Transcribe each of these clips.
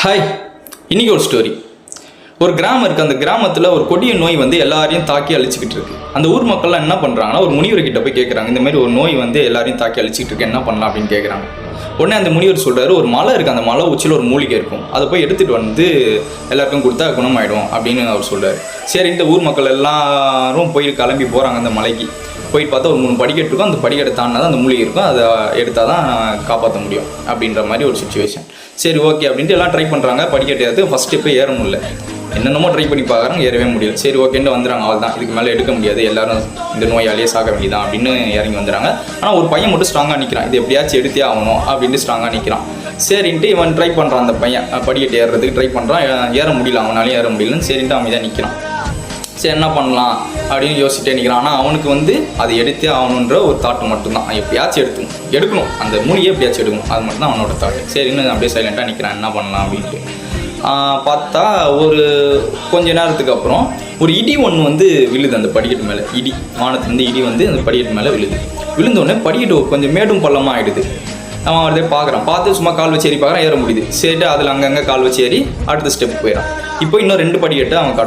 Hi, இன்னைக்கு ஒரு story. ஒரு கிராமம் இருக்குது. அந்த கிராமத்தில் ஒரு கொடிய நோய் வந்து எல்லாரையும் தாக்கி அழிச்சிக்கிட்டு இருக்கு. அந்த ஊர் மக்கள்லாம் என்ன பண்ணுறாங்கன்னா, ஒரு முனிவர்கிட்ட போய் கேட்குறாங்க, இந்த மாதிரி ஒரு நோய் வந்து எல்லாரையும் தாக்கி அழிச்சிக்கிட்டு இருக்கு, என்ன பண்ணலாம் அப்படின்னு கேட்குறாங்க. உடனே அந்த முனிவர் சொல்கிறாரு, ஒரு மலை இருக்குது, அந்த மலை உச்சியில் ஒரு மூலிகை இருக்கும், அதை போய் எடுத்துகிட்டு வந்து எல்லாருக்கும் கொடுத்தா குணமாயிடும் அப்படின்னு அவர் சொல்கிறார். சரி, இந்த ஊர் மக்கள் எல்லாரும் போய் கிளம்பி போகிறாங்க. அந்த மலைக்கு போய் பார்த்தா ஒரு 3 படிக்கட்டு இருக்கும். அந்த படிக்கட்டை தாண்டினா தான் அந்த மூலிகை இருக்கும், அதை எடுத்தால் தான் காப்பாற்ற முடியும் அப்படின்ற மாதிரி ஒரு சுச்சுவேஷன். சரி, ஓகே அப்படின்ட்டு எல்லாம் ட்ரை பண்ணுறாங்க. படிக்கட்டு ஏறது ஃபஸ்ட் ஸ்டெப்பே ஏற முடியல. என்னென்னமோ ட்ரை பண்ணி பார்க்குறாங்க, ஏறவே முடியல. சரி, ஓகேன்னு வந்துடுறாங்க. அவள் தான், இதுக்கு மேலே எடுக்க முடியாது, எல்லாரும் இந்த நோயாலேயே சாக வேண்டியதான் அப்படின்னு இறங்கி வந்துடுறாங்க. ஆனால் ஒரு பையன் மட்டும் ஸ்ட்ராங்காக நிற்கிறான், இது எப்படியாச்சும் எடுத்தே ஆகணும் அப்படின்ட்டு ஸ்ட்ராங்காக நிற்கிறான். சரின்ட்டு இவன் ட்ரை பண்ணுறான். அந்த பையன் படிக்கட்டு ஏறுறதுக்கு ட்ரை பண்ணுறான், ஏற முடியல, அவனாலையும் ஏற முடியலன்னு சரின்ட்டு அவன் தான் நிற்கிறான். சரி, என்ன பண்ணலாம் அப்படின்னு யோசிச்சுட்டே நிற்கிறான். ஆனால் அவனுக்கு வந்து அதை எடுத்தே ஆகணுன்ற ஒரு தாட்டு மட்டும்தான். எப்படியாச்சும் எடுக்கணும், அந்த மூலிகையை எப்படியாச்சும் எடுக்கணும், அது மட்டும் தான் அவனோட தாட்டு. சரி, இன்னும் அப்படியே சைலண்ட்டாக நிற்கிறான், என்ன பண்ணலாம் அப்படின்ட்டு பார்த்தா ஒரு கொஞ்ச நேரத்துக்கு அப்புறம் ஒரு இடி ஒன்று வந்து விழுது அந்த படிக்கட்டு மேலே. இடி வானத்துலேருந்து இடி வந்து அந்த படிக்கட்டு மேலே விழுந்தோடனே படிக்கட்டு கொஞ்சம் மேடும் பள்ளமாக ஆகிடுது. அவன் அவரதே பார்க்குறான், பார்த்து சும்மா கால் வச்சு ஏறி பார்க்குறான், ஏற முடியுது. சரிட்டு அதில் அங்கங்கே கால் வச்சு ஏறி அடுத்த ஸ்டெப் போயிடான். இப்போ இன்னும் 2 படிக்கட்டு அவன்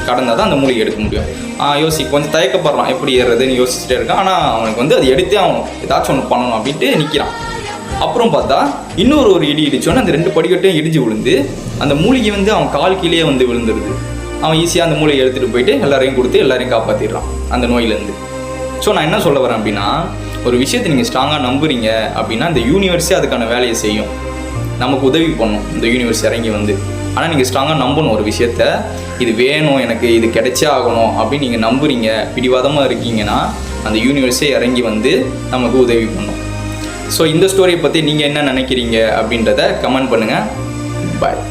கடந்தால் தான் அந்த மூலிகை எடுக்க முடியும். கொஞ்சம் தயக்கப்படுறான், எப்படி ஏறுறதுன்னு யோசிச்சுட்டே இருக்கான். ஆனால் அவனுக்கு வந்து அது எடுத்தே ஆகணும், ஏதாச்சும் ஒன்று பண்ணணும் அப்படின்ட்டு நிற்கிறான். அப்புறம் பார்த்தா இன்னொரு இடி இடிச்சோன்னே அந்த 2 படிக்கட்டையும் இடிஞ்சு விழுந்து அந்த மூலிகை வந்து அவன் கால் கீழே வந்து விழுந்துருது. அவன் ஈஸியாக அந்த மூலிகை எடுத்துகிட்டு போயிட்டு எல்லாரையும் கொடுத்து எல்லாரையும் காப்பாற்றிடுறான் அந்த நோயிலேருந்து. ஸோ நான் என்ன சொல்ல வரேன் அப்படின்னா, ஒரு விஷயத்தை நீங்கள் ஸ்ட்ராங்காக நம்புறீங்க அப்படின்னா இந்த யூனிவர்ஸே அதுக்கான வேலையை செய்யும், நமக்கு உதவி பண்ணும் இந்த யூனிவர்ஸ் இறங்கி வந்து. ஆனால் நீங்கள் ஸ்ட்ராங்காக நம்பணும் ஒரு விஷயத்த, இது வேணும், எனக்கு இது கிடைச்சே ஆகணும் அப்படின்னு நீங்கள் நம்புறீங்க, பிடிவாதமாக இருக்கீங்கன்னா அந்த யூனிவர்ஸே இறங்கி வந்து நமக்கு உதவி பண்ணும். ஸோ இந்த ஸ்டோரியை பற்றி நீங்கள் என்ன நினைக்கிறீங்க அப்படின்றத கமெண்ட் பண்ணுங்கள். பாய்.